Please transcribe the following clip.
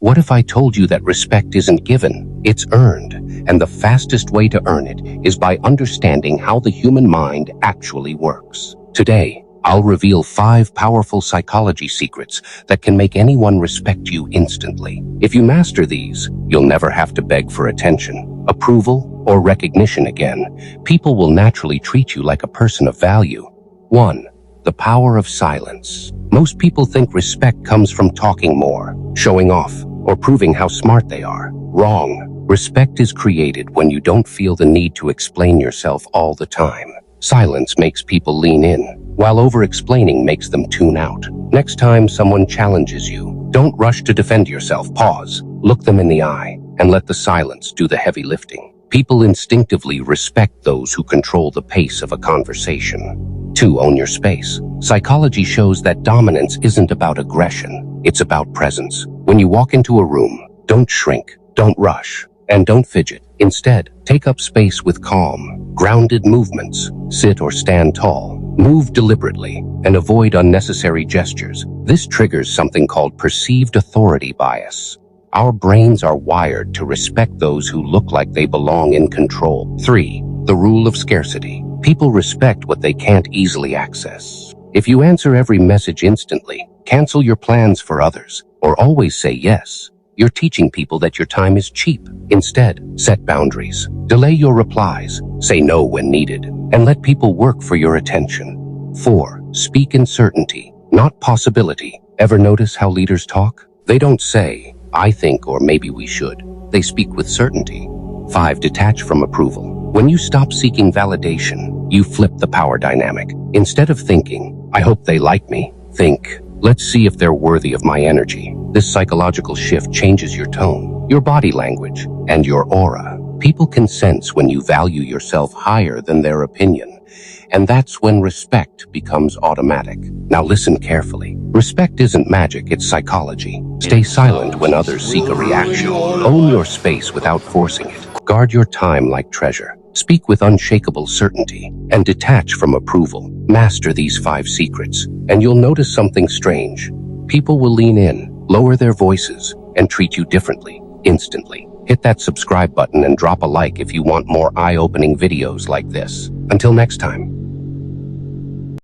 What if I told you that respect isn't given, it's earned, and the fastest way to earn it is by understanding how the human mind actually works? Today, I'll reveal 5 powerful psychology secrets that can make anyone respect you instantly. If you master these, you'll never have to beg for attention, approval, or recognition again. People will naturally treat you like a person of value. 1. The power of silence. Most people think respect comes from talking more, showing off, or proving how smart they are. Wrong. Respect is created when you don't feel the need to explain yourself all the time. Silence makes people lean in, while over-explaining makes them tune out. Next time someone challenges you, don't rush to defend yourself. Pause, look them in the eye, and let the silence do the heavy lifting. People instinctively respect those who control the pace of a conversation. 2. Own your space. Psychology shows that dominance isn't about aggression, it's about presence. When you walk into a room, don't shrink, don't rush, and don't fidget. Instead, take up space with calm, grounded movements. Sit or stand tall, move deliberately, and avoid unnecessary gestures. This triggers something called perceived authority bias. Our brains are wired to respect those who look like they belong in control. 3. The rule of scarcity. People respect what they can't easily access. If you answer every message instantly, cancel your plans for others, or always say yes, you're teaching people that your time is cheap. Instead, set boundaries. Delay your replies, say no when needed, and let people work for your attention. 4. Speak in certainty, not possibility. Ever notice how leaders talk? They don't say, I think or maybe we should. They speak with certainty. 5. Detach from approval. When you stop seeking validation, you flip the power dynamic. Instead of thinking, I hope they like me, think, let's see if they're worthy of my energy. This psychological shift changes your tone, your body language, and your aura. People can sense when you value yourself higher than their opinion, and that's when respect becomes automatic. Now listen carefully. Respect isn't magic, it's psychology. Stay silent when others seek a reaction. Own your space without forcing it. Guard your time like treasure. Speak with unshakable certainty, and detach from approval. Master these 5 secrets, and you'll notice something strange. People will lean in, lower their voices, and treat you differently, instantly. Hit that subscribe button and drop a like if you want more eye-opening videos like this. Until next time.